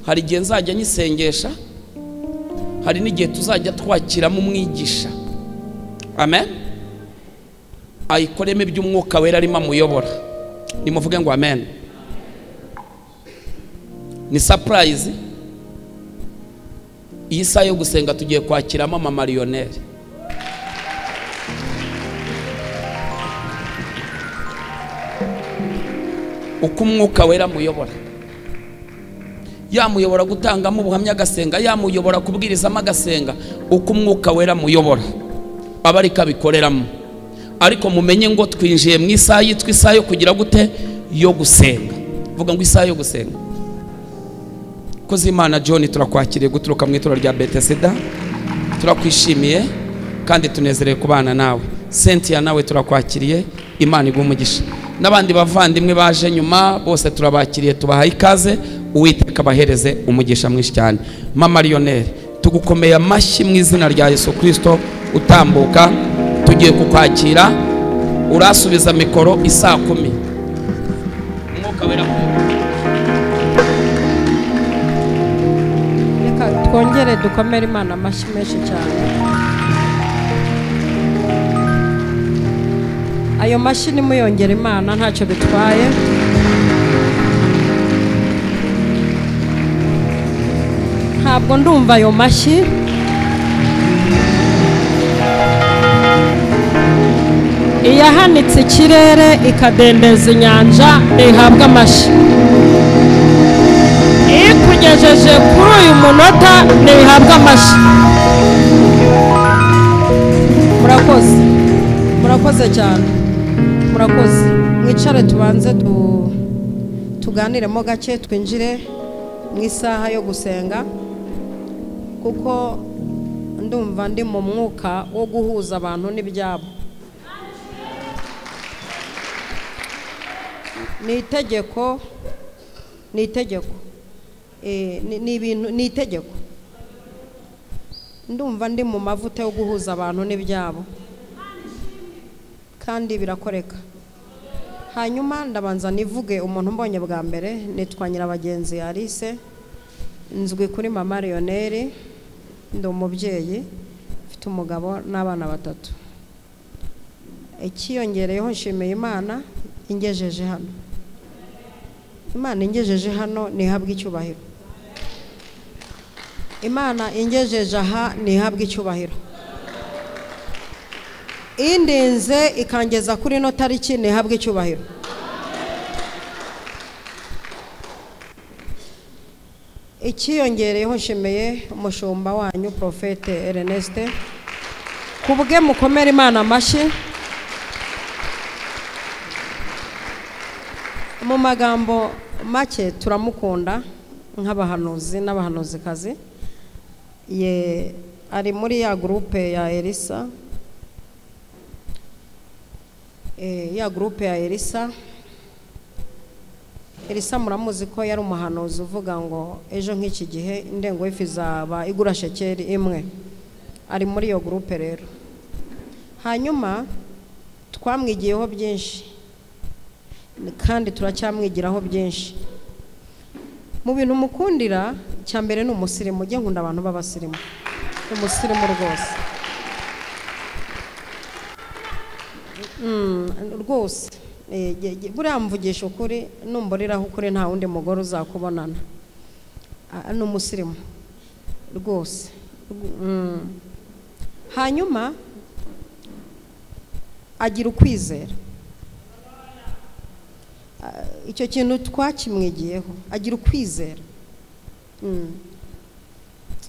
hari igihe nzajya nyisengesha, hari n'igihe tuzajya twakiramo umwigisha. Amen. Ayikoreme iby'umwuka wera arimo amuyobora. Nimuvuge ngo amen. Ni surprise. Iyi saha yo gusenga tugiye kwakiramo amamariyoneri. Uko umwuka wera amuyobora, yamuyobora gutangamo ubuhamya agasenga, yamuyobora kubwirizamo agasenga. Uko umwuka wera amuyobora aba ari kabikoreramo. Ariko mumenye ngo twinjiye mu isaha yitwa isaha yo kugira gute? Yo gusenga. Vuga ngo isaha yo gusenga. Kozi Imana John, turakwakiriye guturuka mu itorero rya Bethesda. Turakwishimiye kandi tunezerewe kubana nawe. Cynthia nawe turakwakiriye, Imana igumugisha. N'abandi bavandimwe baje nyuma bose turabakiriye, tubahaye ikaze. Uwiteka bahereze umugisha mwinshi cyane. Mama Lionel, tugukomeye amashyi mu izina rya Yesu Kristo. Utambuka tugiye kukwakira, urasubiza mikoro isaa 10. Umwuka wera twongere dukomere Imana amashyi menshi cyane. Ayo mashyi nimuyongera Imana ntacyo bitwaye. Ntabwo ndumva ayo mashyi. Iyahanitse ikirere ikadendeza inyanja ntihabwa amashyi. Ikugejeje kuri uyu munota ntihabwa amashyi. Murakoze, murakoze cyane, murakoze. Mwicare tubanze tuganiremo gake, twinjire mu isaha yo gusenga, kuko ndumva ndi mu mwuka wo guhuza abantu n'ibyabo. Ni itegeko, ni itegeko, ni ibintu, ni itegeko. Ndumva ndi mu mavuta yo guhuza abantu n'ibyabo, kandi birakoreka. Hanyuma ndabanza nivuge umuntu mbonye bwa mbere. Nitwa Nyirabagenzi Alice, nzwi kuri Mama Lionel. Ndi umubyeyi, mfite umugabo n'abana 3. Ikiyongereyeho nshimiye Imana ingejeje hano. Imana ingejeje hano nihabwa icyubahiro. Imana ingejeje aha nihabwa icyubahiro. Indinze ikangeza kuri no tariki nihabwa icyubahiro. Ikiyongereyeho nshimiye umushumba wanyu Prophet Ernest. Kubwe mukomere Imana amashyi. Mu magambo make turamukunda nk'abahanuzi n'abahanuzikazi. Ye ari muri ya groupe ya Elisa. Ya groupe ya Elisa. Elisa muramuzi ko yari umuhanuzi uvuga ngo ejo nk'iki gihe indengo y'ifizaba igura shekeri 1. Ari muri yo groupe rero. Hanyuma twamwigiyeho byinshi, kandi turacyamwigiraho byinshi. Mu bintu mukundira cyambere ni umusirimu. Ujye nkunda abantu b'abasirimu. Umusirimu rwose. Rwose buriya mvugisha ukuri, numboreraho ukuri nta wundi mugore uzakubonana. Ni umusirimu rwose. Hanyuma agira ukwizera. Icyo kintu twakimwigiyeho. Agira ukwizera.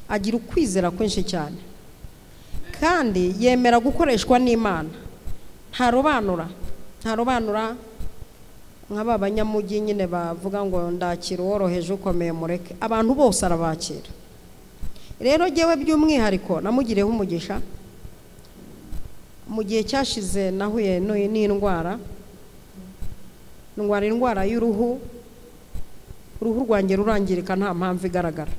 Agira ukwizera kwinshi cyane, kandi yemera gukoreshwa n'Imana. Ntarobanura nk'aba banyamugi nyine bavuga ngo ndakira woroheje ukomeye mureke. Abantu bose arabakira. Rero jewe by'umwihariko namugireho umugisha. Mu gihe cyashize nahuye n'indwara y'uruhu. Uruhu rwanjye rurangirika nta mpamvu igaragara.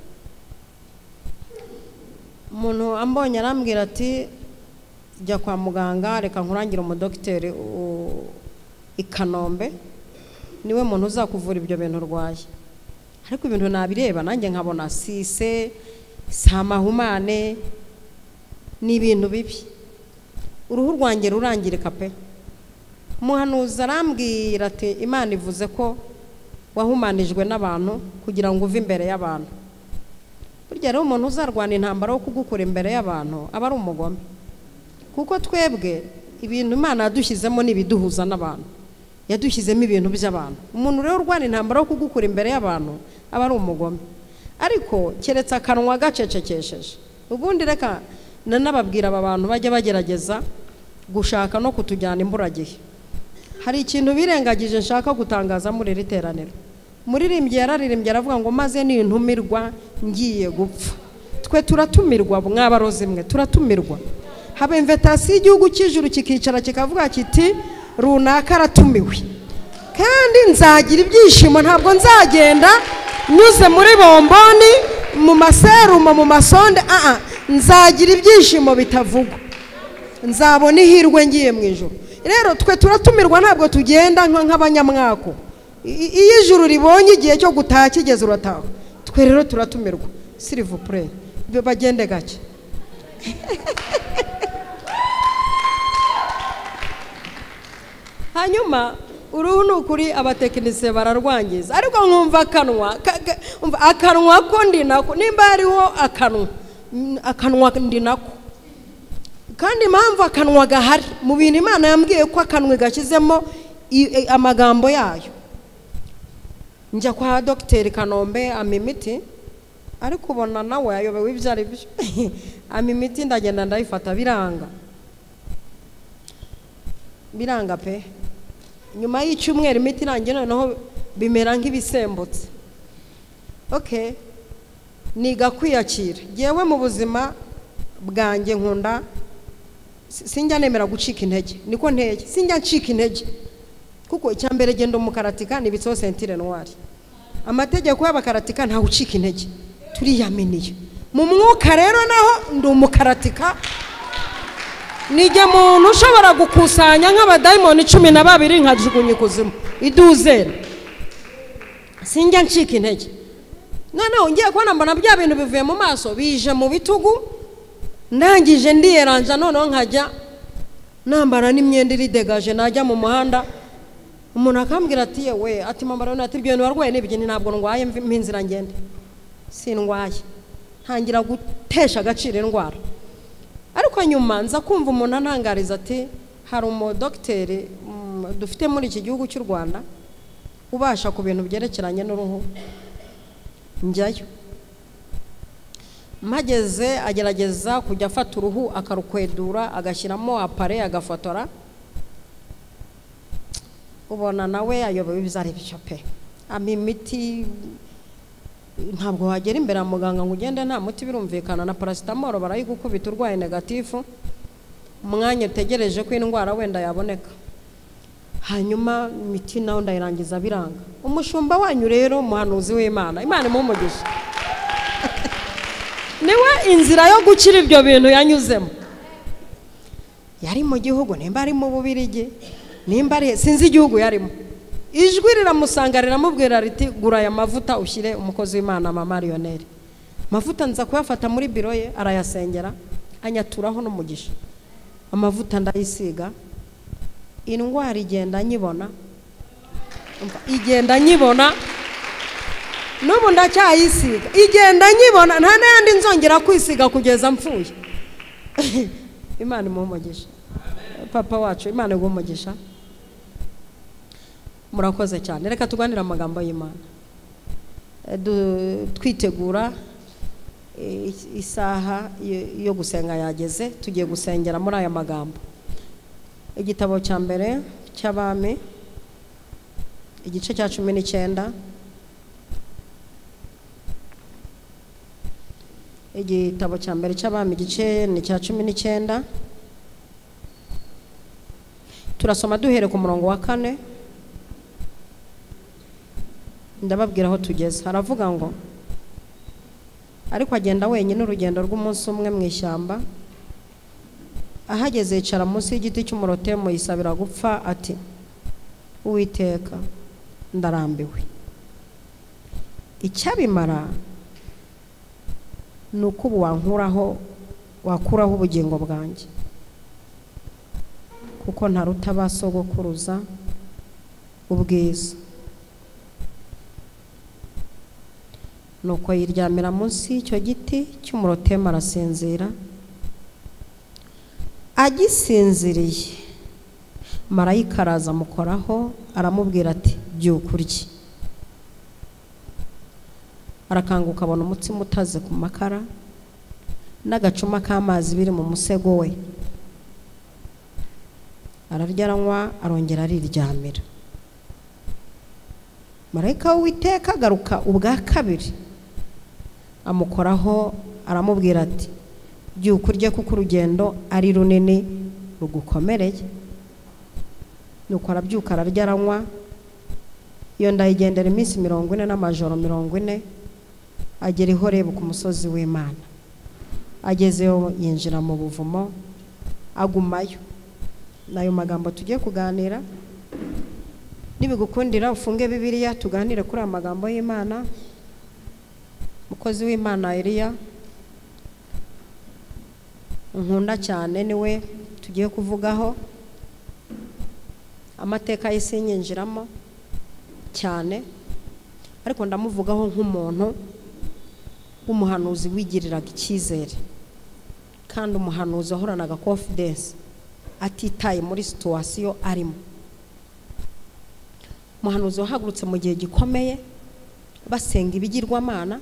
Umuntu ambonye arambwira ati jya kwa muganga, reka nkurangira umudokiteri i Kanombe, niwe muntu uzakuvura ibyo bintu urwaye. ariko ibintu nabireba nanjye nkabona sise samahumane ni ibintu bibi, uruhu rwanjye rurangirika pe. Umuhanuzi arambwira ati Imana ivuze ko wahumanijwe n'abantu kugira ngo uve imbere y'abantu. Burya rero umuntu uzarwana intambara wo kugukura imbere y'abantu aba ari umugome, kuko twebwe ibintu Imana yadushyizemo n'ibiduhuza n'abantu, yadushyizemo ibintu by'abantu. Umuntu rero urwana intambara wo kugukura imbere y'abantu aba ari umugome, ariko keretse akanwa gacecekesheje. Ubundi reka nanababwira aba bantu bajya bagerageza gushaka no kutujyana imburagihe. Hari ikintu birengagije nshaka gutangaza muri iri teraniro. Muririmbyi yararirimbye aravuga ngo maze nintumirwa ngiye gupfa. Twe turatumirwa, mwabarozi mwe turatumirwa. Haba invitation y'igihugu cy'ijuru kikicara kikavuga kiti runaka aratumiwe, kandi nzagira ibyishimo, ntabwo nzagenda nyuze muri bomboni mu maserumo mu masonde, nzagira ibyishimo bitavugwa, nzabona ihirwe ngiye mu ijuru. Rero twe turatumirwa, ntabwo tugenda nk'abanyamwako. Iyo ijuru ribonye igihe cyo gutaha kigeze urataha. Twe rero turatumirwa, s'il vous plaît bagende gake. Hanyuma uruhu nukuri abatekinisiye bararwangiza, ariko nkumva akanwa ko ndi nako, nimba hariho akanwa ndi nako. Kandi impamvu akanwa gahari mu bintu Imana yambwiye ko akanwa gashyizemo amagambo yayo. Njya kwa Dr. Kanombe amimiti, ariko ubona nawe ayobewe ibyo ari byo. Amimiti ndagenda ndayifata biranga pe. Nyuma y'icyumweru imiti irangiye noneho bimera nk'ibisembutse. Okay, niga kwiyakira. Yewe mu buzima bwanjye nkunda sinjya nemera gucika intege, niko nteye, sinjya ncika intege, kuko icyambere genda umukaratika ni bitso sentire noire. Amategeko y'abakaratika nta ucika intege, turiyaminiye mu mwuka. Rero naho ndi umukaratika, nige muntu ushobora gukusanya nk'abadayimoni 12 nkajugunye kuzimu iduzere, sinjya ncika intege. Noneho ngiye kubona mbona bya bintu bivuye mu maso bije mu bitugu, ndangije ndiyeranja, noneho nkajya nambara n'imyenda iri degaje, najya mu muhanda umuntu akambwira ati yewe ati mambara none ati ibyo warwaye n'ibyo ntabwo ndwaye mpinzira ngende, sindwaye. Ntangira gutesha agaciro indwara, ariko nyuma nza kumva umuntu antangariza ati hari umudokiteri dufite muri iki gihugu cy'u Rwanda ubasha ku bintu byerekeranye n'uruhu. Njyayo mageze agerageza kujya afata uruhu akarukwedura agashyiramo apare agafotora, ubona nawe ayobewe ibizari byo pe. Amimiti ntabwo wagera imbere muganga ngo ugende nta muti, birumvikana na paracetamol barayigukubita urwaye negatifu, umwanya utegereje ko indwara wenda yaboneka. Hanyuma imiti naho ndayirangiza biranga. Umushumba wanyu rero umuhanuzi w'Imana, Imana imumugisha, niwe inzira yo gukira ibyo bintu yanyuzemo. Yari mu gihugu, nimba ari mu Bubirigi, nimba ari sinzi igihugu yarimo, ijwi riramusanga riramubwira riti gura aya mavuta ushyire umukozi w'Imana Mama Lionel. Mavuta nza kuyafata muri biro ye, arayasengera anyaturaho n'umugisha. Amavuta ndayisiga, indwara igenda nyibona, n'ubu ndacyayisiga, igenda nyibona, nta n'andi nzongera kwisiga kugeza mpfuye. Imana imumugisha, papa wacu, Imana igumugisha. Murakoze cyane. Reka tuganira amagambo y'Imana, twitegura isaha yo gusenga yageze. Tugiye gusengera muri aya magambo. Igitabo cya mbere cy'Abami igice cya 19, igitabo cya mbere cy'Abami igice ni cya 19. Turasoma duhere ku murongo wa 4. Ndababwira aho tugeze. Haravuga ngo ariko agenda wenyine urugendo rw'umunsi umwe mu ishyamba, ahageze yicara munsi y'igiti cy'umurotemu yisabira gupfa ati Uwiteka ndarambiwe, icyabimara ni uko ubu wakuraho ubugingo bwanjye, kuko ntaruta ba sogokuruza ubwiza. Nuko yiryamira munsi y'icyo giti cy'umurotemu arasinzira. Agisinziriye, marayika araza amukoraho aramubwira ati byuka urye. Arakanguka abona umutsima utaze ku makara n'agacuma k'amazi biri mu musego we. Ararya aranywa, arongera ariryamira. Marayika w'Uwiteka agaruka ubwa kabiri amukoraho aramubwira ati byuka urye kuko urugendo ari runini rugukomereye. Nuko arabyuka ararya aranywa. Iyo ndayigendera iminsi 40 n'amajoro 40, agera i Horebu ku musozi w'Imana. Agezeyo yinjira mu buvumo agumayo. Nayo magambo tugiye kuganira, nibigukundira ufunge Bibiliya tuganire kuri amagambo y'Imana. Mukozi w'Imana Eliya nkunda cyane niwe tugiye kuvugaho. Amateka y'isi nyinjiramo cyane, ariko ndamuvugaho nk'umuntu w'umuhanuzi wigiriraga icyizere, kandi umuhanuzi wahoranaga confidence atitaye muri situation arimo. Umuhanuzi wahagurutse mu gihe gikomeye basenga ibigirwamana,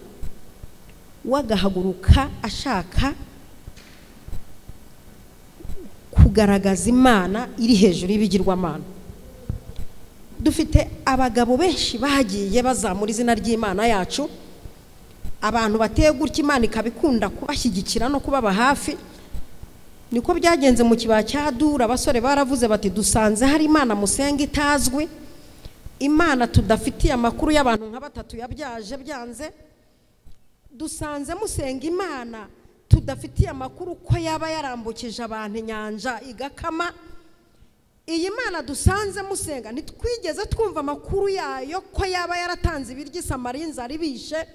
wagahaguruka ashaka kugaragaza Imana iri hejuru y'ibigirwamana. Dufite abagabo benshi bagiye bazamura izina ry'Imana yacu, abantu bateye gutya Imana ikabikunda kubashyigikira no kubaba hafi. Niko byagenze mu kibaya cya Dura. Abasore baravuze bati dusanze hari Imana musenga itazwi, Imana tudafitiye amakuru y'abantu nka batatu yabyaje byanze. Dusanze musenga Imana tudafitiye amakuru ko yaba yarambukije abantu inyanja igakama. Iyi Mana dusanze musenga nitwigeze twumva amakuru yayo ko yaba yaratanze ibiryo Samariya inzara bishe.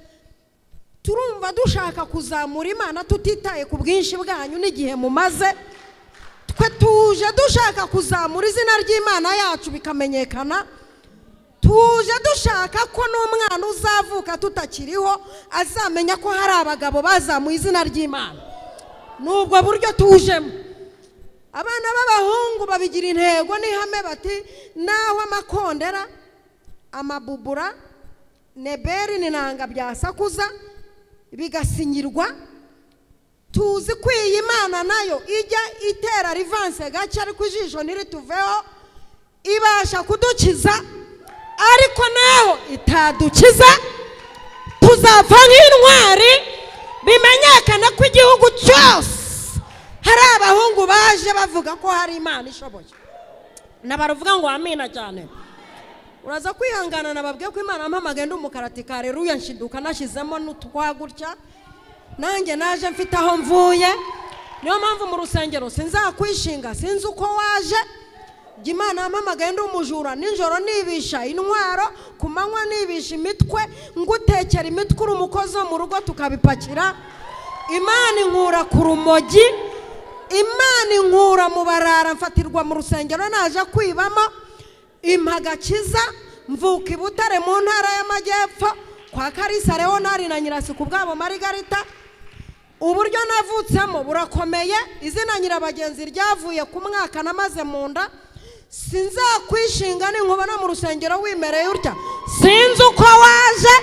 Turumva dushaka kuzamura Imana tutitaye ku bwinshi bwanyu n'igihe mumaze. Twe tuje dushaka kuzamura izina ry'Imana yacu bikamenyekana. Tuje dushaka ko n'umwana uzavuka tutakiriho azamenya ko hari abagabo bazamuye izina ry'Imana. Nubwo buryo tujemo, abana b'abahungu babigira intego n'ihame bati naho amakondera, amabubura, neberi n'inanga byasakuza bigasinyirwa, tuzi ko iyi Mana nayo ijya itera rivanse gake ariko ijisho nirituveho, ibasha kudukiza ariko naho itadukiza. Tuzapfa nk'intwari, bimenyekana ko igihugu cyose hari abahungu baje bavuga ko hari Imana ishoboye. Nabaruvuga ngo amina cyane. Uraza kwihangana nababwiye ko Imana ampamagaye ndi umukarati ka Haleluya, nshiduka nashizemo n'utwagutya. Nanjye naje mfite aho mvuye, niyo mpamvu mu rusengero sinzakwishinga, sinzi uko waje. Imana ampamagaye ndi umujura, ninjoro nibisha intwaro, ku manywa nibisha imitwe, ngutekera imitwe uri umukozi wo mu rugo tukabipakira. Imana inkura ku rumogi, Imana inkura mu barara, mfatirwa mu rusengero naje kwibamo, impagakiza, mvuka i Butare mu ntara y'Amajyepfo kwa Karisa Leonari na Nyirasi ku bwabo Marigarita. Uburyo navutsemo burakomeye, izina Nyirabagenzi ryavuye ku mwaka namaze mu nda. Sinzakwishinga ninkubona mu rusengero wimereye urya, sinzi uko waje.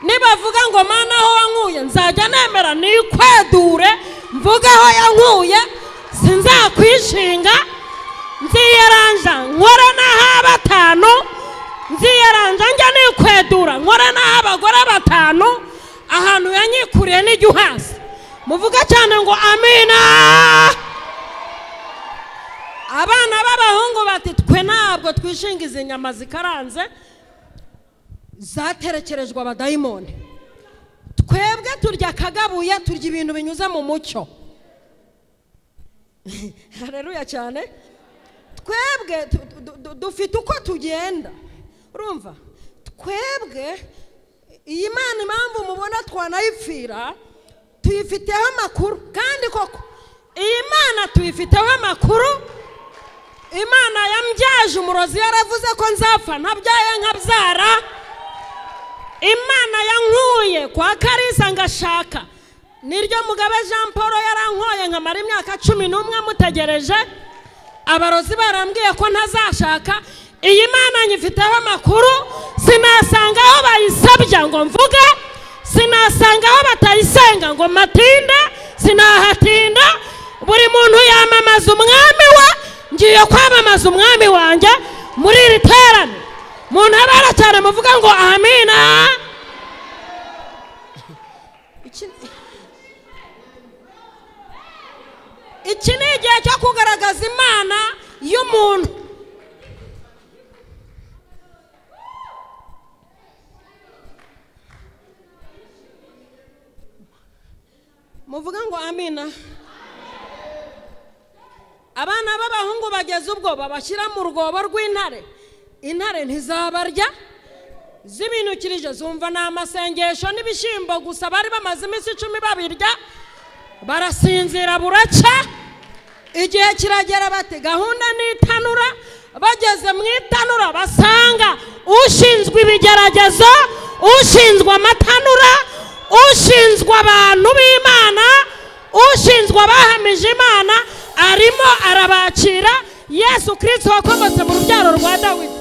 Nibavuga ngo Mana aho wankuye nzajya nemera nikwedure mvuga aho yankuye. Sinzakwishinga, nziyaranja nkora n'aha batanu, nziyaranja njya nikwedura nkora n'aha abagore batanu. Ahantu yanyikuriye n'igihasi muvuga cyane ngo amina. Abana b'abahungu bati twe ntabwo twishingiza inyama zikaranze zaterekerejwe abadayimoni. Twebwe turya kagabuye, turya ibintu binyuze mu mucyo. Haleluya cyane. Twebwe dufite uko tugenda, urumva? twebwe iyi Mana impamvu mubona twanayipfira tuyifiteho amakuru, kandi koko iyi Mana tuyifiteho amakuru. Imana yambyaje umurozi yaravuze ko nzapfa ntabyaye nkabyara. Imana yankuye kwa Karisa ngashaka, niryo Mugabe Jean Paul yarankoye nkamara imyaka 11 amutegereje, abarozi barambwiye ko ntazashaka. Iyi Mana nyifiteho amakuru, sinasanga aho bayisabya ngo mvuge, sinasanga aho batayisenga ngo matinde, sinahatinda. Buri muntu yamamaza umwami we, ngiye kwamamaza umwami wanjye muri iri terane. Muntu abara cyane muvuga ngo amina. Iki ni igihe cyo kugaragaza Imana y'umuntu. Muvuga ngo amina. Abana b'abahungu bageze ubwo babashyira mu rwobo rw'intare. Intare ntizabarya, zibinukirije zumva n'amasengesho n'ibishyimbo gusa, bari bamaze iminsi 10 babirya, barasinzira buraca. Igihe kiragera bati gahunda n'itanura. Bageze mu itanura basanga ushinzwe ibigeragezo, ushinzwe amatanura, ushinzwe abantu b'Imana, ushinzwe abahamije Imana, arimo arabakira. Yesu Kristo wakomotse mu rubyaro rwa Dawidi.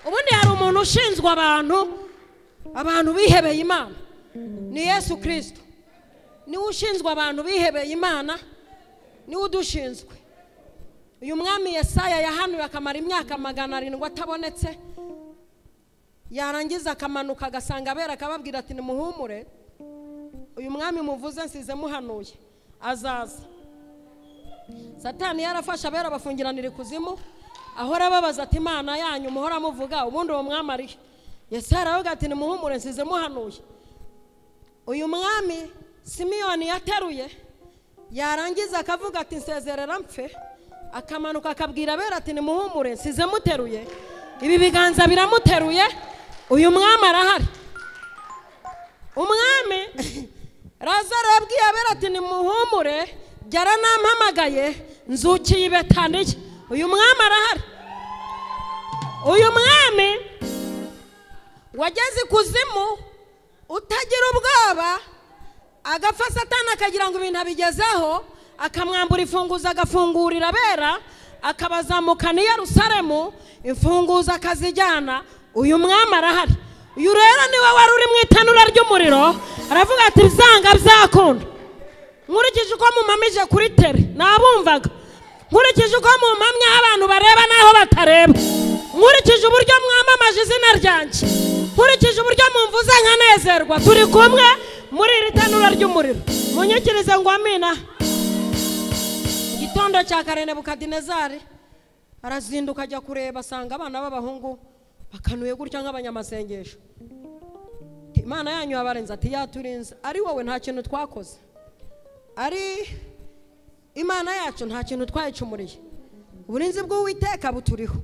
Ubundi hari umuntu ushinzwe abantu bihebeye Imana, ni Yesu Kristo. Ni ushinzwe abantu bihebeye Imana, ni udushinzwe. Uyu mwami Yesaya yahanuye akamara imyaka 700 atabonetse, yarangiza akamanuka agasanga abera akababwira ati nimuhumure, uyu mwami muvuze nsize muhanuye azaza. Satani yarafasha abera bafungiranira ikuzimu, ahora babaza ati Imana yanyu muhora muvuga ubundi uwo mwami ari. Yesaya aravuga ati nimuhumure nsize muhanuye. Uyu mwami Simiyoni yateruye, yarangiza akavuga ati nsezerera mpfe, akamanuka akabwira abera ati nimuhumure nsize muteruye. Ibi biganza biramuteruye, uyu mwami arahari. Umwami Lazaro yabwiye abera ati nimuhumure, byara nampamagaye nzukiye Betaniya. Uyu mwami arahari. Uyu mwami wageze ikuzimu utagira ubwoba, agapfa Satani akagira ngo ibintu abigezeho, akamwambura imfunguzo agafungurira abera, akabazamukana i Yerusalemu, imfunguzo akazijyana. Uyu mwami arahari. Uyu rero niwe wari uri mu itanura ry'umuriro, aravuga ati bizanga byakunda. Nkurikije uko mumamije kuri tere nabumvaga, nkurikije uko mumamye abantu bareba naho batareba, nkurikije uburyo mwamamaje izina ryanjye, nkurikije uburyo mumvuze nkanezerwa, turi kumwe muri iri tanura ry'umuriro. Munyikirize ngo amina. Gitondo cya kare Nebukadinezari arazinduka ajya kureba, asanga abana b'abahungu bakanuye gutya nk'abanyamasengesho. Imana yanyu yabarenze ati yaturinze, ari wowe nta kintu twakoze, ari Imana yacu nta kintu twayicumuriye, uburinzi bw'Uwiteka buturiho.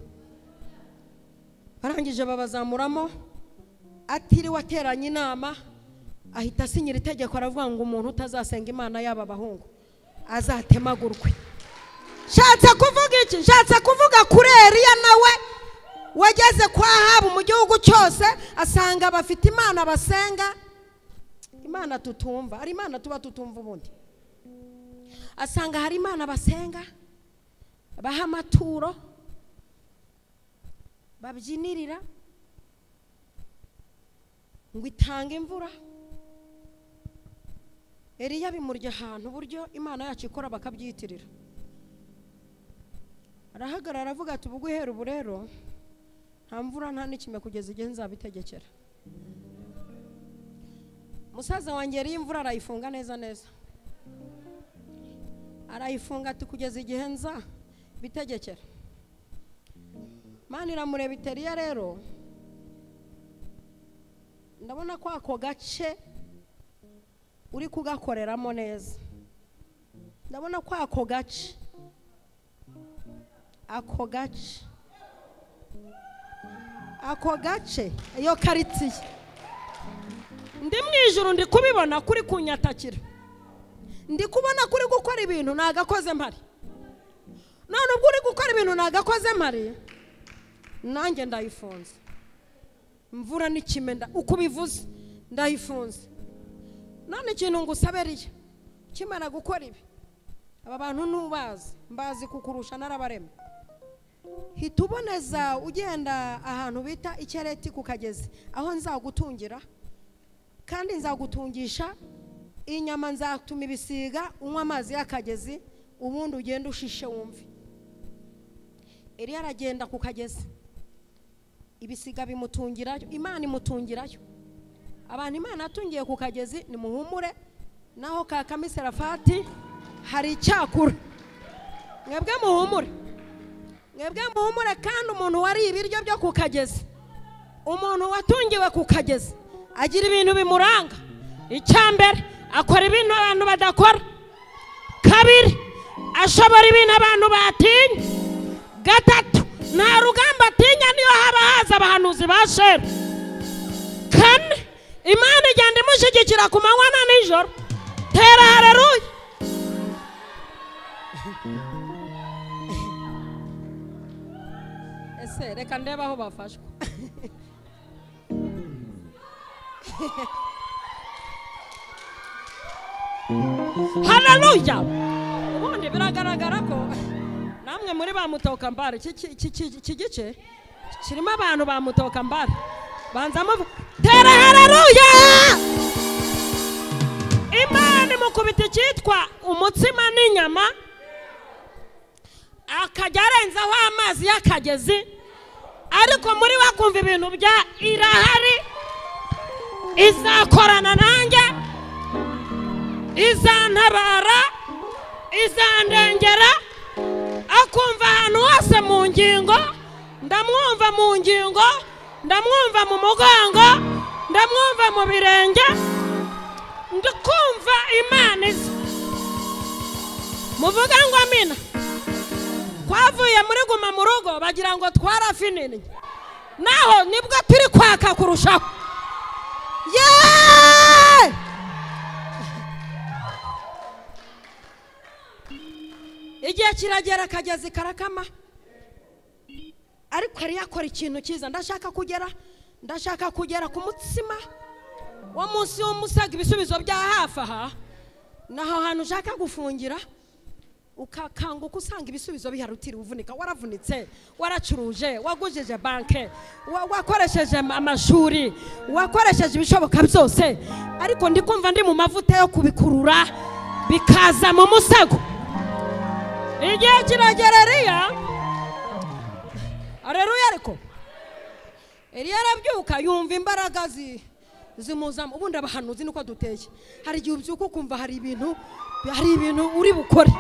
Barangije babazamuramo, atiriwe ateranye inama, ahita asinyira itegeko aravuga ngo umuntu utazasenga Imana y'aba bahungu azatemagurwe. Shatse kuvuga iki? Shatse kuvuga kuri Eliya nawe wageze kwa Ahabu mu gihugu cyose, asanga bafite Imana basenga, Imana tutumva, ari Imana tuba tutumva ubundi. Asanga hari Imana basenga, baha amaturo, babyinirira ngo itanga imvura. Eliya bimurya ahantu uburyo Imana yacu ikora bakabyitirira. Arahagarara aravuga ati ubwo uhera ubu rero nta mvura nta n'ikime kugeza igihe nzabitegekera. Musaza wanjye yari imvura arayifunga neza neza, arayifunga ati kugeza igihe nza bitegekera. Mana iramureba Eliya rero, ndabona ko ako gace uri kugakoreramo neza, ndabona ko ako gace ako gace iyo karitsiye ndi mu ijuru ndi kubibona kuri kunyatakira, ndi kubona kuri gukora ibintu nagakoze mpari. None ubwo uri gukora ibintu nagakoze mpari, nanjye ndayifunze. Mvura n'ikimenda uko bivuze ndayifunze. None ikintu ngusaberiye kimara gukora ibi, aba bantu nubazi mbazi kukurusha narabarema. Hituboneza ugenda ahantu bita Ikereti ku Kagezi, aho nzagutungira kandi nzagutungisha inyama, nzatuma ibisiga unywa amazi y'akagezi, ubundi ugenda ushishe wumve. Eliya aragenda ku Kagezi, ibisiga bimutungirayo, Imana imutungirayo. Abantu Imana atungiye ku Kagezi ni muhumure, naho ka Kamiserafati hari icyakura. Mwebwe muhumure, mwebwe muhumure. Kandi umuntu wari ibiryo byo ku Kagezi, umuntu watungiwe ku Kagezi agira ibintu bimuranga. Icyambere, akora ibintu abantu badakora. Kabiri, ashobora ibintu abantu batinya. Gatatu, nta rugamba atinya niyo haba haza abahanuzi ba Shera. Kane, Imana igenda imushyigikira ku manywa na nijoro. Tera haleluya. Ese reka ndeba aho bafashwe. Haleluya. Ubundi biragaragara ko namwe muri ba Mutokambare iki gice kirimo abantu ba Mutokambare. Banzamo tera haleluya. Imana mukubita cyitwa umutsima n'inyama, akajya arenzaho amazi y'akagezi, ariko muri wakumva ibintu bya irahari, izakorana nanjye, izantabara, izandengera. Akumva ahantu hose mu ngingo, ndamwumva mu ngingo, ndamwumva mu mugongo, ndamwumva mu birenge, ndikumva Imana izi. Muvuga ngo amina. Twavuye muri Guma mu Rugo bagira ngo twarafinini, naho nibwo turi kwaka kurushaho. Yeee! Igihe kiragera Kagezi karakama, ariko yari yakora ikintu cyiza. Ndashaka kugera ku mutsima wo munsi w'umusaga, ibisubizo bya hafi aha, naho hantu ushaka gufungira ukakanguka usanga ibisubizo biharutira uvunika. Waravunitse, waracuruje, wagujije banke, wakoresheje amashuri, wakoresheje ibishoboka byose, ariko ndikumva ndi mu mavuta yo kubikurura bikaza mu musago. Igihe kiragera Haleluya. Ariko Eliya arabyuka yumva imbaraga zimuzamo. Ubundi abahanuzi niko duteye. Hari igihe ubyuka ukumva hari ibintu uri bukore,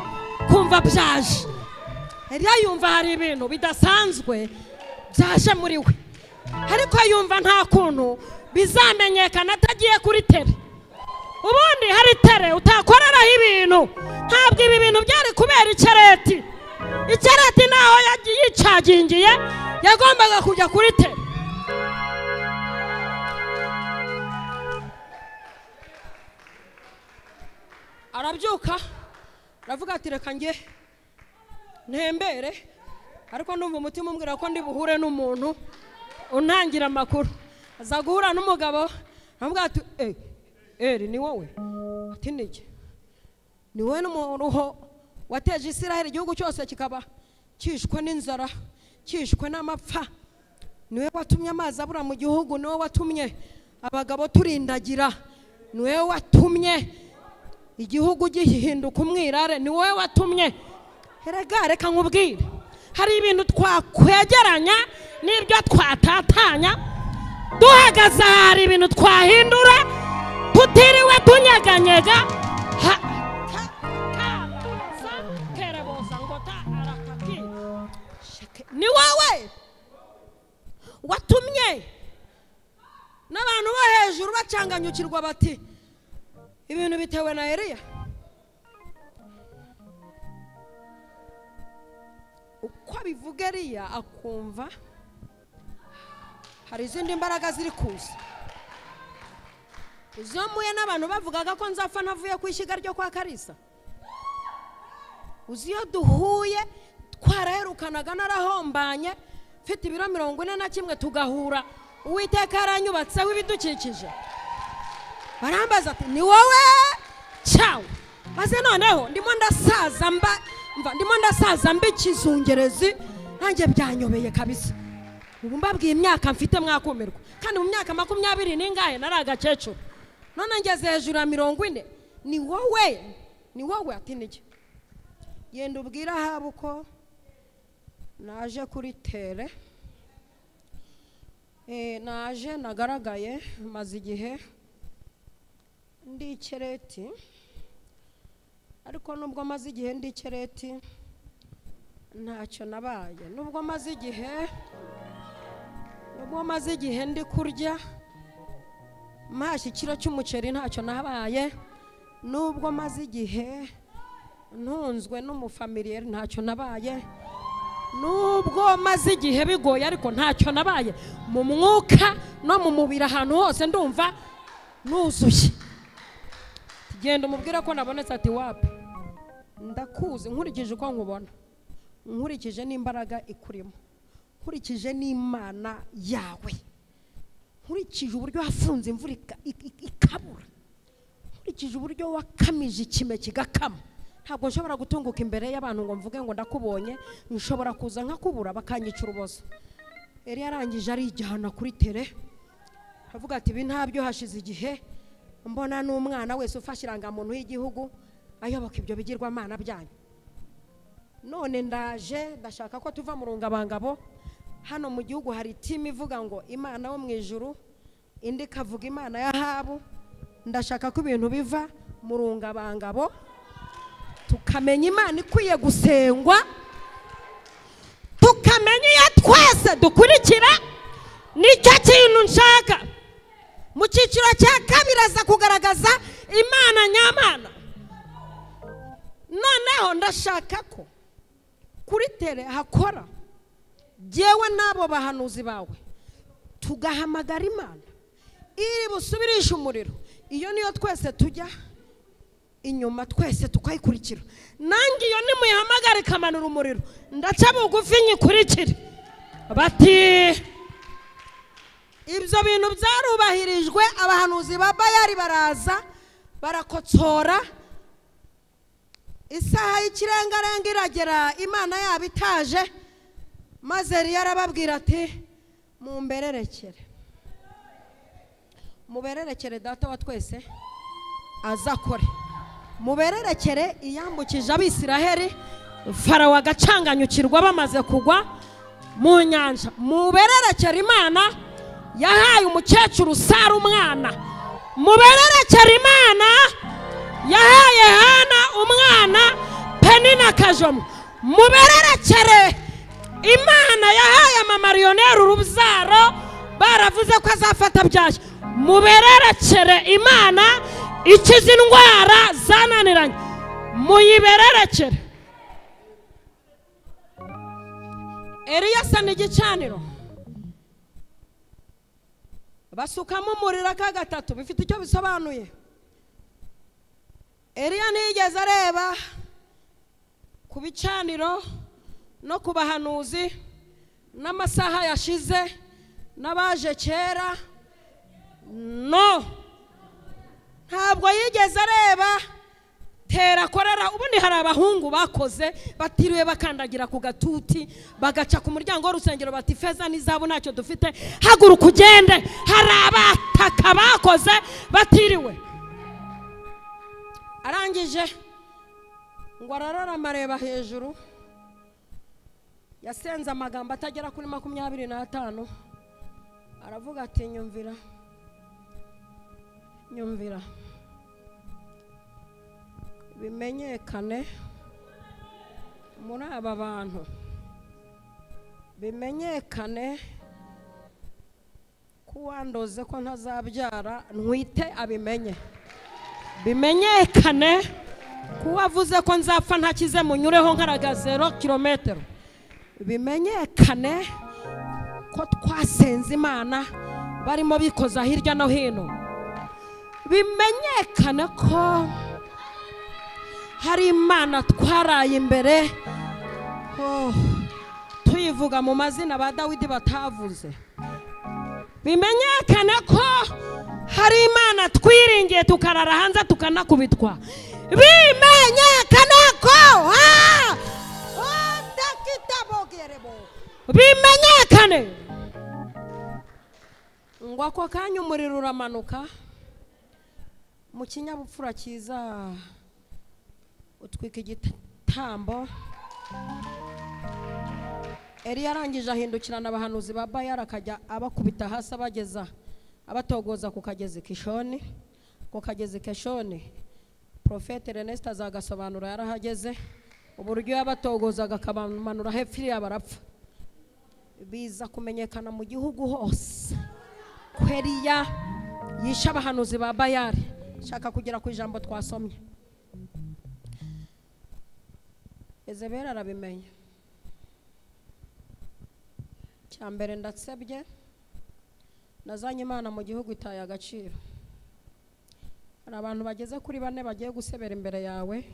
kumva byaje. Eliya yumva hari ibintu bidasanzwe byaje muri we, ariko yumva nta kuntu bizamenyekana atagiye kuri tere. Ubundi hari tere utakoreraho ibintu. Ntabwo ibi bintu byari kubera Ikereti. Ikereti naho yicagingiye yagombaga kujya kuri tere. Arabyuka aravuga ati reka nge ntembere, ariko ndumva umutima umbwira ko ndi buhure n'umuntu untangira amakuru. Aza guhura n'umugabo aramubwira ati ni wowe? Ati nige. Ni wowe n'umuruho wateje Isiraheli igihugu cyose kikaba kishwe n'inzara, kishwe n'amapfa. Ni wowe watumye amazi abura mu gihugu, ni wowe watumye abagabo turindagira, ni wowe watumye igihugu gihinduka umwirare, ni wowe watumye. Reka nkubwire, hari ibintu twakwegeranya n'ibyo twatatanya. Duhagaze hari ibintu twahindura tutiriwe tunyeganyega. Ni wowe watumye n'abantu bo hejuru bacanganyukirwa bati ibintu bitewe na Eliya. Uko bivuga Eliya akumva hari izindi mbaraga ziri kuza. Izo muye n'abantu bavugaga ko nzapfa navuye ku ishyiga ryo kwa Karisa. Uzi iyo duhuye twaraherukanaga narahombanye mfite ibiro 41 tugahura, Uwiteka yaranyubatseho ibidukikije. Barambaza ati ni wowe cyawe, maze noneho ndimo ndasaza mbikizungerezi, nanjye byanyobeye kabisa. Ubu mbabwiye imyaka mfite mwakumirwa, kandi mu myaka 20 n'ingahe nari agakecuru, none ngeze hejuru ya 40. Ni wowe ati niki? Yenda ubwira haba uko naje kuri tere, naje nagaragaye maze igihe ndi Kereti, ariko nubwo maze igihe ndi Kereti ntacyo nabaye. Nubwo maze igihe ndi kurya mahashyi ikiro cy'umuceri ntacyo nabaye. Nubwo maze igihe ntunzwe n'umufamiliyeri ntacyo nabaye. Nubwo maze igihe bigoye ariko ntacyo nabaye. Mu mwuka no mu mubiri ahantu hose ndumva nuzuye. Genda umubwira ko nabonetse ati wapi, ndakuzi nkurikije uko nkubona, nkurikije n'imbaraga ikurimo, nkurikije n'Imana yawe, nkurikije uburyo wafunze imvura ikabura, nkurikije uburyo wakamije ikime kigakama. Ntabwo nshobora gutunguka imbere y'abantu ngo mvuge ngo ndakubonye, nshobora kuza nkakubura bakanyica urubozo. Yari yarangije arijyana kuri tere avuga ati ibi ntabyo, hashize igihe mbona n'umwana wese ufashe irangamuntu y'igihugu ayoboka ibyo bigirwamana byanyu. None ndaje ndashaka ko tuva mu rungabangabo. Hano mu gihugu hari timu ivuga ngo Imana wo mu ijuru, indi kavuga Imana ya Ahabu. Ndashaka ko ibintu biva mu rungabangabo tukamenya Imana ikwiye gusengwa, tukamenya iyo twese dukurikira. Nicyo kintu nshaka. Mu cyiciro cya kabiri aza kugaragaza Imana nyamana. Noneho ndashaka ko kuri tere hakora jewe n'abo bahanuzi bawe tugahamagara Imana iri busubirisha umuriro. Iyo niyo twese tujya inyuma, twese tukayikurikira. Nange iyo nimuyihamagara ikamanura umuriro ndaca bugufi nyikurikire. Bati ibyo bintu byarubahirijwe. Abahanuzi ba Bayali baraza barakotsora. Isaha y'ikirengarenga iragera Imana yabo itaje, maze Eliya arababwira ati mubererekere data wa twese azakore. Mubererekere iyambukije Abisiraheli Farawo agacanganyukirwa bamaze kugwa mu nyanja. Mubererekere Imana yahaye umukecuru Sara umwana. Mubererekere Imana yahaye Hana umwana Penina Kajomo. Mubererekere Imana yahaye amamariyoneri urubyaro baravuze ko azafata byashya. Mubererekere Imana ikiza indwara zananiranye. Muyibererekere. Eliya asana igicaniro basukamo umuriro aka gatatu, bifite icyo bisobanuye. Eliya ntiyigeze areba ku bicaniro no ku bahanuzi n'amasaha yashize n'abaje kera. No, ntabwo yigeze areba tera korera. Ubundi hari abahungu bakoze batiriwe bakandagira ku gatuti bagaca ku muryango w'urusengero bati feza n'izabu ntacyo dufite, haguruka ugende. Hari abataka bakoze batiriwe. Arangije ngo ararara amareba hejuru, yasenze amagambo atagera kuri 25. Aravuga ati nyumvira bimenyekane muri aba bantu, bimenyekane ko wandoze ko ntazabyara ntwite abimenye. Bimenyekane ko wavuze ko nzapfa ntakize munyureho nkaraga 0 kilometero. Bimenyekane ko twasenze Imana barimo bikoza hirya no hino, bimenyekane ko hari Imana twaraye imbere, tuyivuga mu mazina ba Dawidi batavuze. Bimenyekane ko hari Imana twiringiye tukarara hanze tukanakubitwa. Bimenyekane ko bimenyekane ngo ako kanya umuriro uramanuka mu kinyabupfura cyiza utwika igitambo. Eliya arangije ahindukirana abahanuzi ba Bayali akajya abakubita hasi abageza abatogoza ku kagezi Kishoni. Ku kagezi Kishoni Profete Ernest azagasobanura yarahageze uburyo yabatogozaga akabamanura hepfo y'abarapfa. Biza kumenyekana mu gihugu hose ko Eliya yisha abahanuzi ba Bayali. Shaka kugera ku ijambo twasomye. Yezebeli arabimenya. Cyambere ndatsebye nazanye Imana mu gihugu itaye agaciro. Hari abantu bageze kuri 4 bagiye gusebera imbere yawe,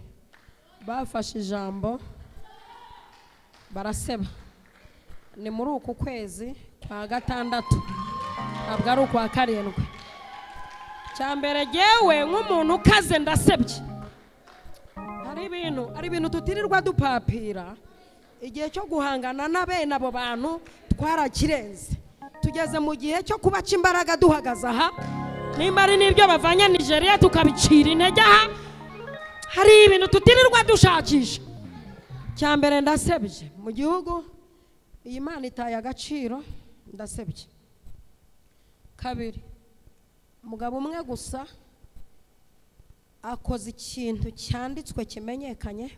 bafashe ijambo baraseba. Ni muri uku kwezi kwa gatandatu, ntabwo ari ukwa karindwi. Cyambere jewe nk'umuntu ukaze ndasebye. Hari ibintu tutirirwa dupapira. Igihe cyo guhangana na bene abo bantu twarakirenze. Tugeze mu gihe cyo kubaca imbaraga duhagaze aha. Nimba ari nibyo bavanye Nigeria tukabicira intege aha. Hari ibintu tutirirwa dushakisha. Cyambere ndasebye mu gihugu iyi Mana itaye agaciro, ndasebye. Kabiri, umugabo umwe gusa akoze ikintu cyanditswe kimenyekanye,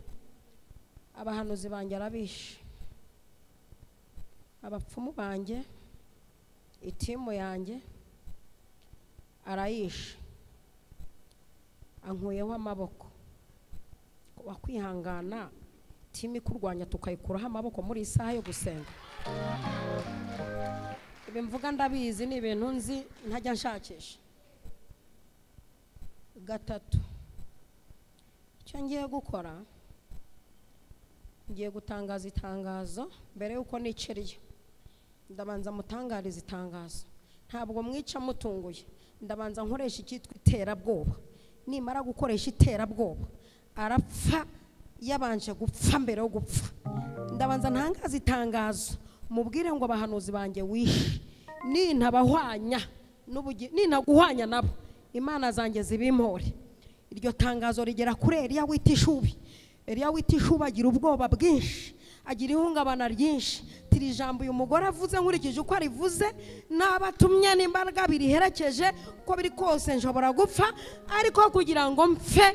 abahanuzi banjye arabishe, abapfumu banjye, itimu yanjye arayishe, ankuyeho amaboko. Wakwihangana timu ikurwanya tukayikuraho amaboko muri isaha yo gusenga? Ibi mvuga ndabizi ni ibintu nzi ntajya nshakisha. Gatatu, icyo ngiye gukora, ngiye gutangaza itangazo mbere yuko niceriye. Ndabanza mutangariza itangazo. Ntabwo mwica mutunguye. Ndabanza nkoresha icyitwa iterabwoba. Nimara gukoresha iterabwoba arapfa yabanje gupfa mbere yo gupfa. Ndabanza ntangaza itangazo mubwire ngo abahanuzi banjye wishe nintabahwanya ninaguhwanya nabo Imana zanjye zibimpore. Iryo tangazo rigera kuri Eliya w'itishubi. Eliya w'itishubi agira ubwoba bwinshi, agira ihungabana ryinshi. Tiri jambo uyu mugore avuze nkurikije uko arivuze n'abatumye n'imbaraga biriherekeje ko biri kose nshobora gupfa, ariko kugira ngo mpfe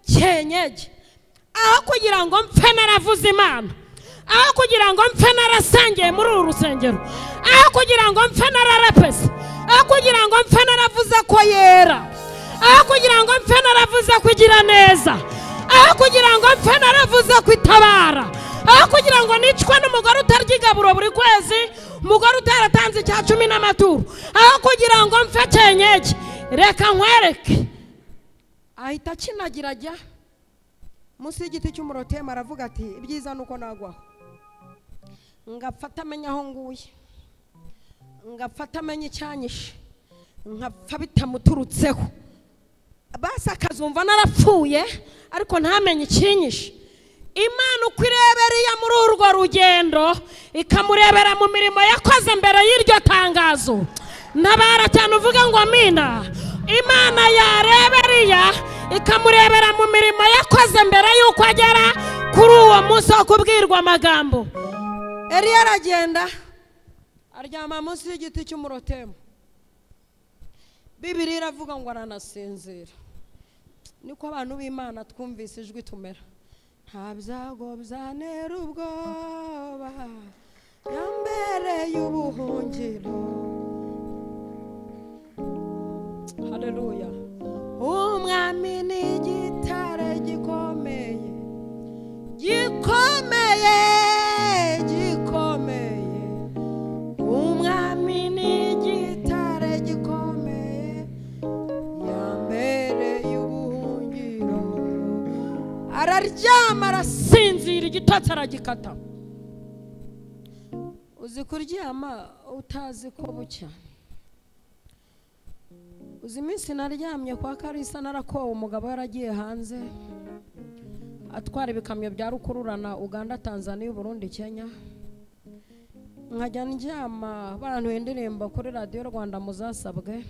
cyenyeje, aho kugira ngo mpfe naravuze Imana, aho kugira ngo mpfe narasangiye muri uru rusengero, aho kugira ngo mpfe nararapese, aho kugira ngo mpfe naravuze ko yera, aho kugira ngo mpfe naravuze kugira neza, aho kugira ngo mpfe naravuze kwitabara, aho kugira ngo nicwe n'umugore utarya igaburo buri kwezi, umugore utaratanze icya 10 n'amaturo, aho kugira ngo mpfe cyenyeje. Reka nkwereke. Ahita kinagira ajya munsi y'igiti cy'umurotema aravuga ati ibyiza nuko nagwaho, ngafata amenya aho nguye, ngafata amenya icyanyishe, nkapfa bitamuturutseho. Basa akazumva narapfuye ariko ntamenye ikinyishe. Imana uko irebereye muri urwo rugendo ikamurebera mu mirimo yakoze mbere y'iryo tangazo. Ntabara cyane uvuga ngo amina. Imana yarebereye ikamurebera mu mirimo yakoze mbere y'uko agera kuri uwo munsi wo kubwirwa amagambo. Eliya aragenda aryama munsi y'igiti cy'umurotemu. Bibiliya iravuga ngo aranasinzira. Niko abantu b'Imana twumvise ijwi tumera. Nta byago byantera ubwoba yambereye ubuhungiro. Haleluya. Umwami ni igitare gikomeye, gikomeye, gikomeye. Umwami araryama arasinzira igitotsi aragikata. Uzi kuryama utazi ko bucya. Uzi iminsi naryamye kwa Karisa narakowe, umugabo yaragiye hanze atwara ibikamyo bya rukururana Uganda, Tanzania, Burundi, Kenya. Nkajya ndyama abantu indirimbo kuri Radio Rwanda muzasabwe.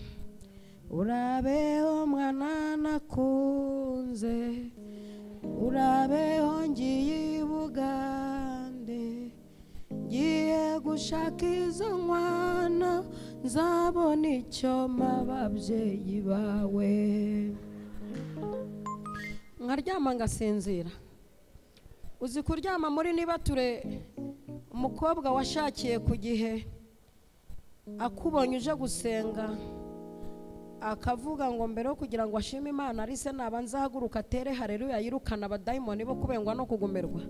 Urabeho mwana nakunze, urabeho ngiye Bugande, ngiye gushaka izo nkwana nzabona icyo ababyeyi bawe. Nkaryama ngasinzira. Uzi kuryama muri Nibature, umukobwa washakiye ku gihe akubonye uje gusenga akavuga ngo mbere yo kugira ngo ashime Imana ari se nabanza haguruka atere haleluya yirukana abadayimoni bo kubengwa no kugumirwa.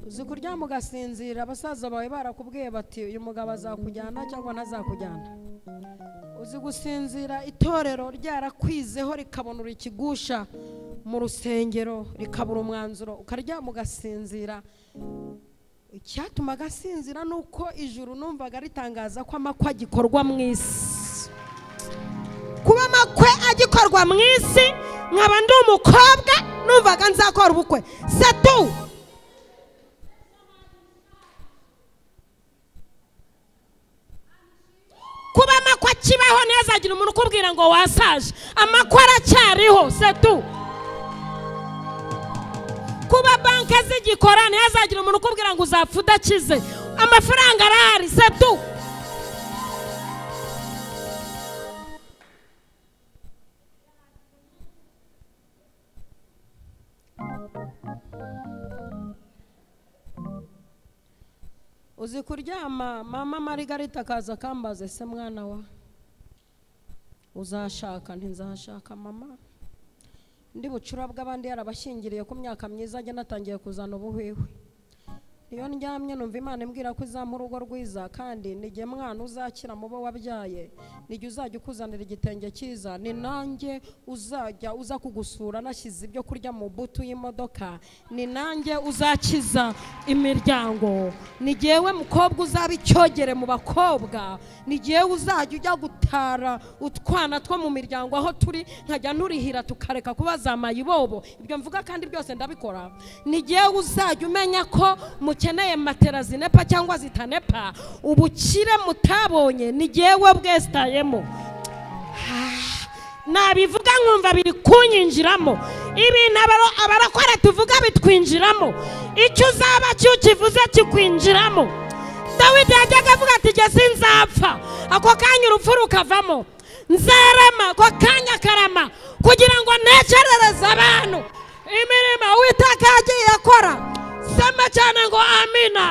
Uzi kuryama ugasinzira, abasaza bawe barakubwiye bati uyu mugabo azakujyana cyangwa ntazakujyana. Uzi gusinzira itorero ryarakwizeho rikabonura ikigusha mu rusengero rikabura umwanzuro, ukaryama ugasinzira. Icyatuma gasinzira nuko ijuru numvaga ritangaza ko amakwe agikorwa mu isi. Kuba amakwe agikorwa mu isi, nkaba ndi umukobwa numvaga nzakora ubukwe. Setu kuba amakwe akibaho ntihazagira umuntu ukubwira ngo wasaje. Amakwe aracyariho. Setu kuba banke zigikora ntihazagira umuntu ukubwira ngo uzapfa udakize. Amafaranga arahari. Setu uzi kuryama. Mama Margarita akaza kambaze, se mwana wa uzashaka? Ntinzashaka mama, ndi bucura bw'abandi yarabashyingiriye ku myaka myiza, ajya natangiye kuzana ubuhwihwe. Niyo ndyamye numva Imana imbwira ko izampa urugo rwiza, kandi nige mwana uzakira mu bo wabyaye, nige uzajya ukuzanira igitenge cyiza, ni nanjye uzajya uza kugusura nashyize ibyo kurya mu butu y'imodoka, ni nanjye uzakiza imiryango, ni jyewe mukobwa uzaba icyogere mu bakobwa, ni jyewe uzajya ujya gutara utwana two mu miryango aho turi nkajya nurihira tukareka kubaza mayibobo. Ibyo mvuga kandi byose ndabikora. Ni jyewe uzajya umenya ko mukeneye matera zinepa cyangwa zitanepa, ubukire mutabonye ni jyewe bwesitayemo. Nabivuga nkumva biri kunyinjiramo, ibintu abarakora tuvuga bitwinjiramo, icyo uzaba cyukivuze kikwinjiramo. Dawidi yajyaga avuga ati jye sinzapfa, ako kanya urupfu rukavamo, nzarama ako kanya karama, kugira ngo ntekerereze abantu imirimo Uwiteka yagiye akora. Sema cyane ngo amina.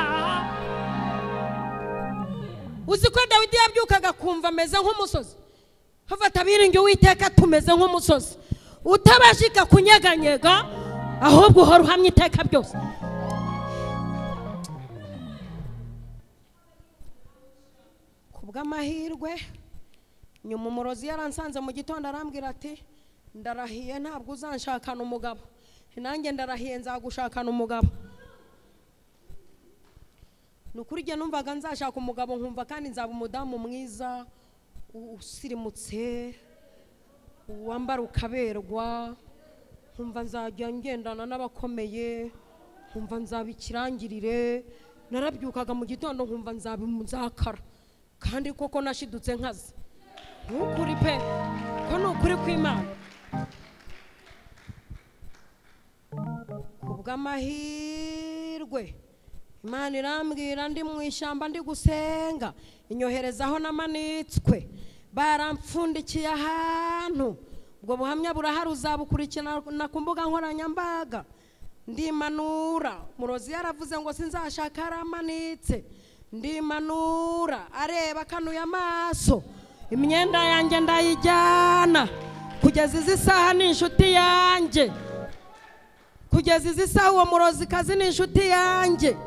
Uzi ko Dawidi yabyukaga kumva ameze nk'umusozi, hafata biringi Uwiteka tumeze nk'umusozi utabashika kunyeganyega, ahubwo uhora uhamye iteka byose. Kubw'amahirwe nyuma umurozi yaransanze mu gitondo arambwira ati ndarahiye ntabwo uzanshakana umugabo. Nanjye ndarahiye nzagushakana umugabo. Nukuri jye numvaga nzashaka umugabo nkumva kandi nzaba umudamu mwiza usirimutse wambara ukaberwa, nkumva nzajya ngendana n'abakomeye, nkumva nzaba ikirangirire. Narabyukaga mu gitondo nkumva nzaba nzakara, kandi koko nashidutse nkaze. Nukuri pe ko nukuri kw'Imana. Kubw'amahirwe Imana irambwira ndi mu ishyamba ndi gusenga, inyoherezaho namanitswe, barampfundikiye ahantu. Ubwo buhamya burahari, uzabukurikirana ku mbuga nkoranyambaga. Ndimanura, murozi yaravuze ngo sinzashaka aramanitse, ndimanura areba kanuye amaso, imyenda yanjye ndayijyana, kugeza izi saha ni inshuti yanjye, kugeza izi saha uwo murozi kazi ni inshuti yanjye.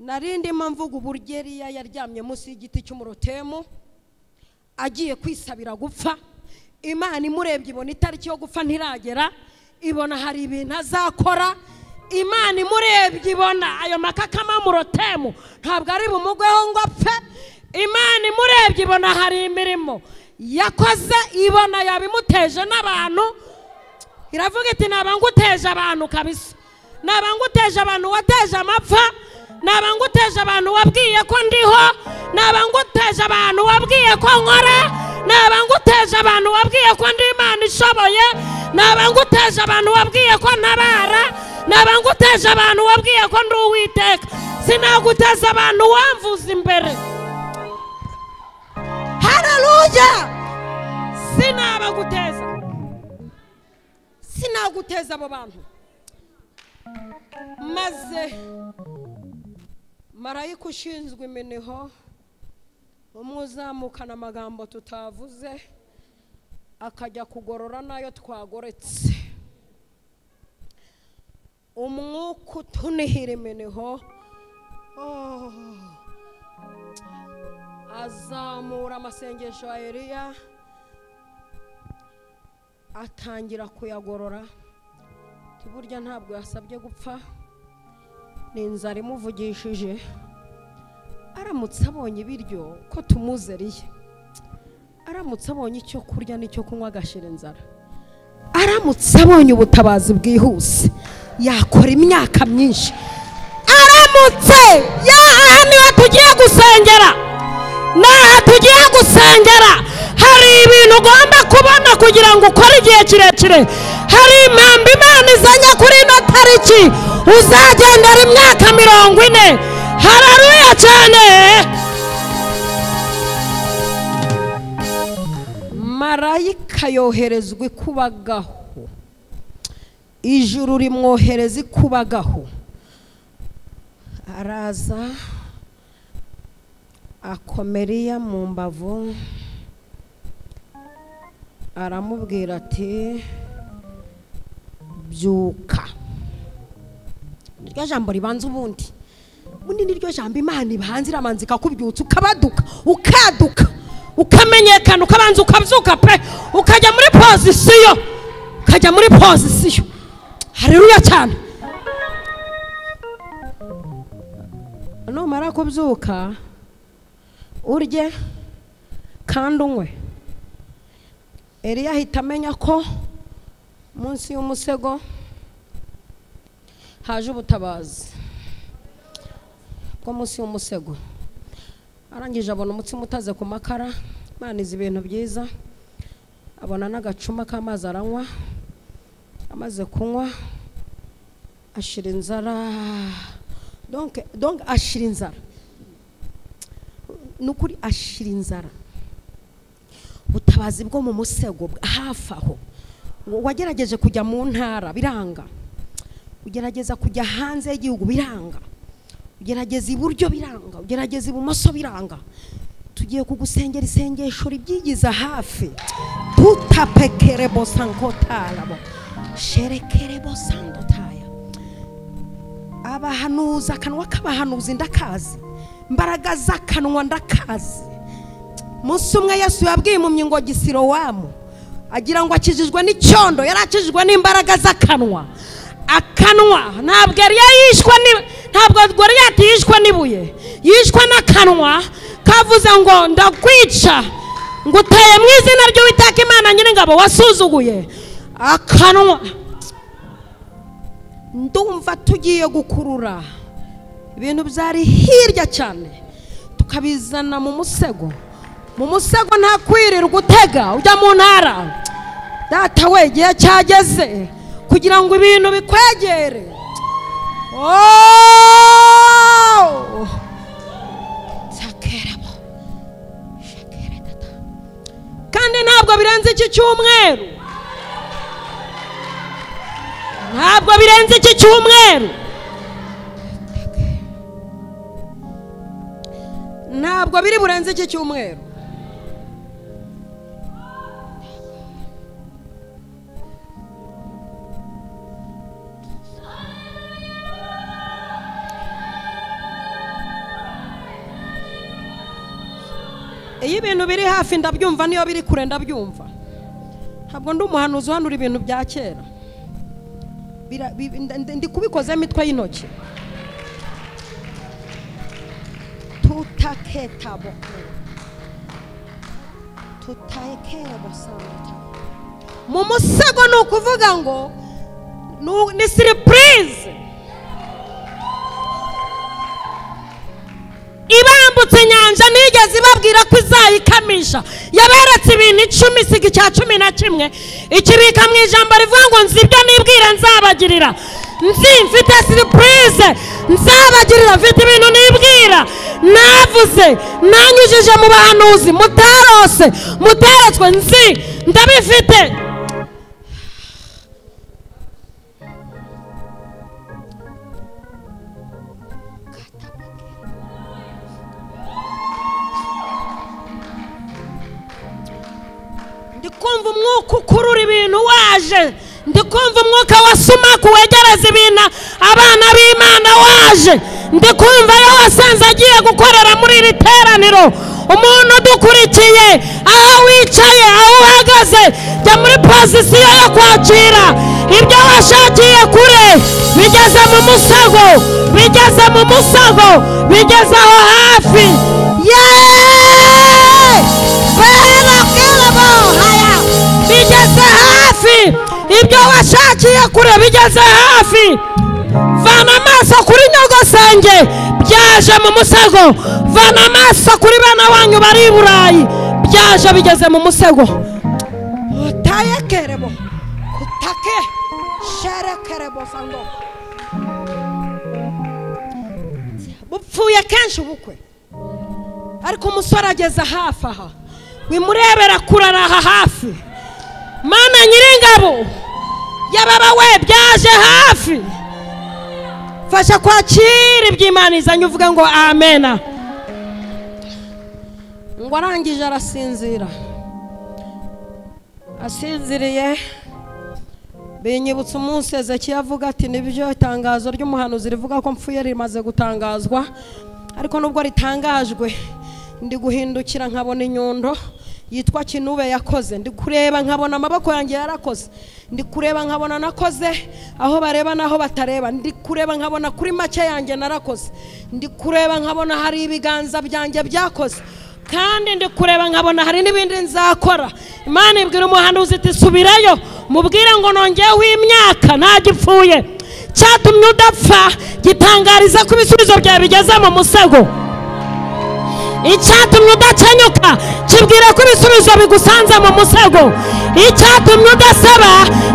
Narindi mvuga uburyo Eliya yaryamye munsi y'igiti cy'umurotemu agiye kwisabira gupfa. Imana imurebye ibona itariki yo gupfa ntiragera, ibona hari ibintu azakora. Imana imurebye ibona ayo makakama y'umurotemu ntabwo ari bumugweho ngo apfe. Imana imurebye ibona hari imirimo yakoze, ibona yabimuteje n'abantu. Iravuga iti naba nguteje abantu kabisa, naba nguteje abantu wateje amapfa, naba nguteje abantu wabwiye ko ndiho, naba nguteje abantu wabwiye ko nkora, naba nguteje abantu wabwiye ko ndi Imana ishoboye, naba nguteje abantu wabwiye ko ntabara, naba nguteje abantu wabwiye ko ndi Uwiteka. Sinaguteza abantu wamvuza imbere. Haleluya! Sinaguteza abo bantu. Maze marayika ushinzwe iminiho umuzamukana amagambo tutavuze akajya kugorora nayo twagoretse. Umwuka utunihira iminiho azamura amasengesho ya Eliya, atangira kuyagorora. Burya ntabwo yasabye gupfa, ni inzara imuvugishije. Aramutse abonye ibiryo ko tumuzeriye, aramutse abonye icyo kurya n'icyo kunywa agashira inzara, aramutse abonye ubutabazi bwihuse yakora imyaka myinshi. Aramutse niwe tugiye gusengera, naha tugiye gusengera hari ibintu ugomba kubona kugira ngo ukore igihe kirekire. Hari impamvu Imana izanye kuri ino tariki, uzagendera imyaka 40. Haleluya cyane. Marayika yoherezwa ikubagaho, ijuru rimwohereza ikubagaho. Araza akomeriya mu mbavu, aramubwira ati byuka. Iryo jambo ribanza ubundi niryo jambo Imana ibanza iramanza ikakubyutsa, ukabaduka, ukaduka, ukamenyekana, ukabanza ukabyuka pe, ukajya muri pozisiyo, ukajya muri pozisiyo. Haleluya cyane. Numara kubyuka urye kandi unywe. Eliya ahita amenya ko munsi y'umusego haje ubutabazi ko munsi y'umusego. Arangije abona umutsima utaze ku makara. Imana izi ibintu byiza. Abona n'agacuma k'amazi aranywa. Amaze kunywa ashira inzara. Donc ashira inzara. Nukuri ashira inzara. Ubutabazi bwo mu musego hafi aho. Wagerageje kujya mu ntara biranga, ugerageza kujya hanze y'igihugu biranga, ugerageza iburyo biranga, ugerageza ibumoso biranga. Tugiye kugusengera isengesho ribyigiza hafi. Tutapekere bosankotala bo sherekere bosandotaya. Abahanuza akanwa k'abahanuzi ndakazi, mbaraga z'akanwa ndakazi. Munsi umwe Yesu yabwiye impumyi ngo Gisirowamu agira ngo akijijwe n'icyondo, yarakijijwe n'imbaraga z'akanwa. Akanwa ntabwo yari yishwe ntabwo yari yatishwe n'ibuye, yishwe n'akanwa kavuze ngo ndakwica, nguteye mu izina ry'Uwiteka Imana Nyiringabo wasuzuguye. Akanwa. Ndumva tugiye gukurura ibintu byari hirya cyane tukabizana mu musego. Mu musego nta kwirirwa gutega ujya mu ntara. Data we igihe cyageze kugira ngo ibintu bikwegere. Kandi ntabwo birenze iki cyumweru, ntabwo birenze iki cyumweru, ntabwo biri burenze iki cyumweru. Iyo ibintu biri hafi ndabyumva, niyo biri kure ndabyumva. ntabwo ndi umuhanuzi uhanura ibintu bya kera, ndi kubikoza imitwe y'intoki. tutaketabo tutayekebo santa mu musego ni ukuvuga ngo ni surprise. Ibambutse inyanja nigeze ibabwira ko izayikamisha, yaberetse ibintu 10 siga icya 11 ikibika mu ijambo rivuga ngo nzi ibyo nibwira nzabagirira, nzi mfite surprise nzabagirira, mfite ibintu nibwira navuze nanyujije mu bahanuzi mutarose muteretswe, nzi ndabifite. Ndikumva umwuka ukurura ibintu waje, ndikumva umwuka wa sumaku wegereza ibintu abana b'Imana waje, ndikumva yo wasanze agiye gukorera muri iri teraniro. Umuntu udukurikiye aho wicaye aho uhagaze, jya muri pozisiyo yo kwakira ibyo washakiye kure bigeze mu musego, bigeze mu musego, bigeze aho hafi. Bigeze hafi, ibyo washakiye kure bigeze hafi. Vana amaso kuri nyogosenge, byaje mu musego. Vana amaso kuri bana wanyu bari i Burayi, byaje bigeze mu musego. Utayekerebo kutake sherekerebo sango. Bupfuye kenshi ubukwe, ariko umusore ageze hafi aha, wimurebera kurara aha hafi. Mana Nyiringabo yababa we, byaje hafi. Fasha kwakira iby'Imana izanye uvuga ngo amena. Ngo arangije arasinzira, asinziriye binyibutsa umunsi Ezekiya avuga ati nibyo itangazo ry'umuhanuzi rivuga ko mpfuye rimaze gutangazwa, ariko nubwo ritangajwe ndi guhindukira nkabona inyundo yitwa Kinube yakoze, ndi kureba nkabona amaboko yanjye yarakoze, ndi kureba nkabona nakoze aho bareba naho batareba, ndi kureba nkabona kuri make yanjye narakoze, ndi kureba nkabona hari ibiganza byanjye byakoze, kandi ndi kureba nkabona hari n'ibindi nzakora. Imana ibwira umuhanuzi iti subirayo mubwire ngo nongeyeho imyaka ntagipfuye, cyatumye udapfa gitangariza ko ibisubizo byawe bigeze mu musego. Icyatumye udakenyuka kibwira ko ibisubizo bigusanze mu musego. Icyatumye udasaba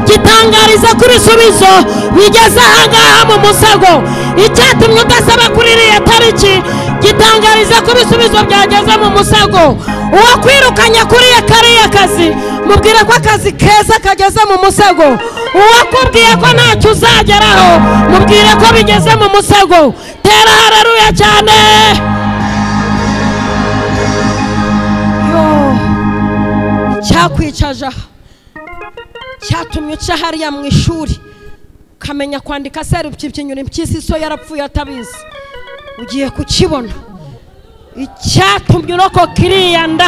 gitangariza ko ibisubizo bigeze ahangaha mu musego. Icyatumye udasaba kuri iriya tariki gitangariza ko ibisubizo byageze mu musego. Uwakwirukanye kuri kariya kazi mubwire ko akazi keza kageze mu musego. Uwakubwiye ko ntacyo uzageraho mubwire ko bigeze mu musego. Tera haleluya cyane. Cyakwicaja cyatumye uca hariya mu ishuri ukamenya kwandika serupyipyinyura impyisi so yarapfuye atabizi, ugiye kukibona. Icyatumye urokoka iriya nda,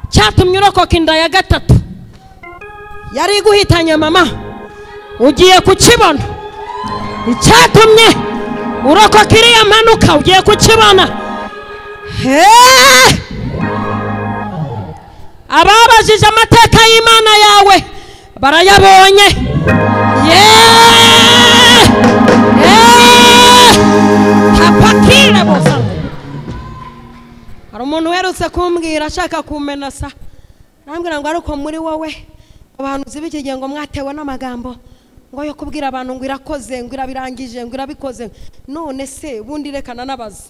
cyatumye urokoka inda ya gatatu yari iguhitanye mama, ugiye kukibona. Icyatumye urokoka iriya mpanuka ugiye kukibona. Ababajije amateka y'Imana yawe barayabonye. Tapakira bosa. Hari umuntu werutse kumbwira ashaka kumenasa, nambwira ngo ariko muri wowe abantu zibikige ngo mwatewe n'amagambo ngo yo kubwira abantu ngo irakoze, ngo irabirangije, ngo irabikoze. None se bundi rekana nabazi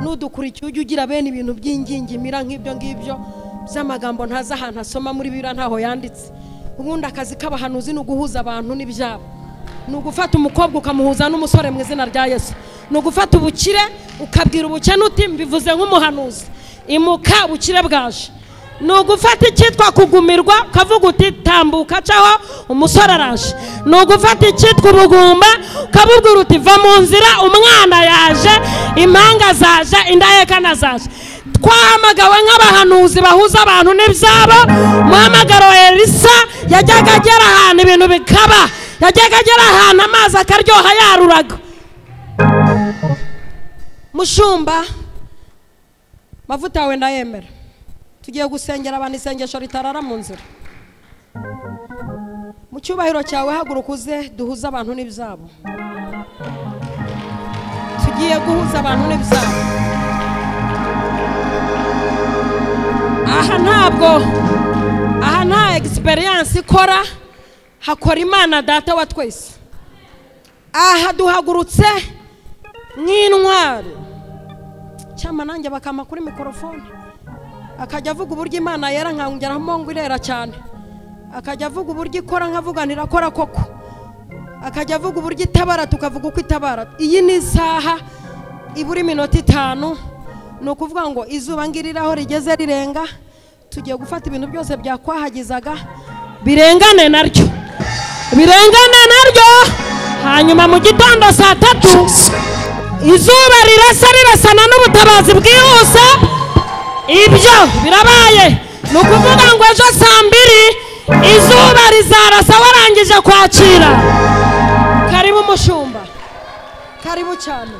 nudukurikiye ujye ugira bene ibintu by'ingingimira nk'ibyo ngibyo by'amagambo ntaza ahantu asoma muri Bibiliya ntaho yanditse. Ubundi akazi k'abahanuzi ni uguhuza abantu n'ibyabo, ni ugufata umukobwa ukamuhuza n'umusore mu izina rya Yesu, ni ugufata ubukire ukabwira ubukene uti mbivuze nk'umuhanuzi imuka ubukire bwaje, ni ugufata icyitwa kugumirwa ukavuga uti tambuka caho umusore araje, ni ugufata icyitwa ubugumba ukabubwira uti va mu nzira umwana yaje, impanga zaje, indahekana zaje. twahamagawe nk'abahanuzi bahuza abantu n'ibyabo. Muhamagaro wa Elisa yajyaga agera ahantu ibintu bikaba, yajyaga agera ahantu amazi akaryoha yaruraga. Mushumba, mavuta yawe ndayemera, tugiye gusengera abantu isengesho ritarara mu nzira. Mu cyubahiro cyawe haguruka uze duhuza abantu n'ibyabo. Tugiye guhuza abantu n'ibyabo. Aha nta experience ikora, hakora Imana Data wa twese. Aha duhagurutse nk'intwari. Cyama nanjye bakama kuri mikrofone akajya avuga uburyo Imana yera nkangeramo ngo irera cyane, akajya avuga uburyo ikora nkavuga ntirakora koko, akajya avuga uburyo itabara tukavuga uko itabara. Iyi ni isaha iburi minota 5, ni ukuvuga ngo izuba ngiriraho rigeze rirenga. Tugiye gufata ibintu byose byakwahagizaga birengane naryo, hanyuma mu gitondo saa 3 izuba rirasana n'ubutabazi bwihuse. Ibyo birabaye, ni ukuvuga ngo ejo saa 2 izuba rizarasa warangije kwakira. Karibu mushumba, karibu cyane.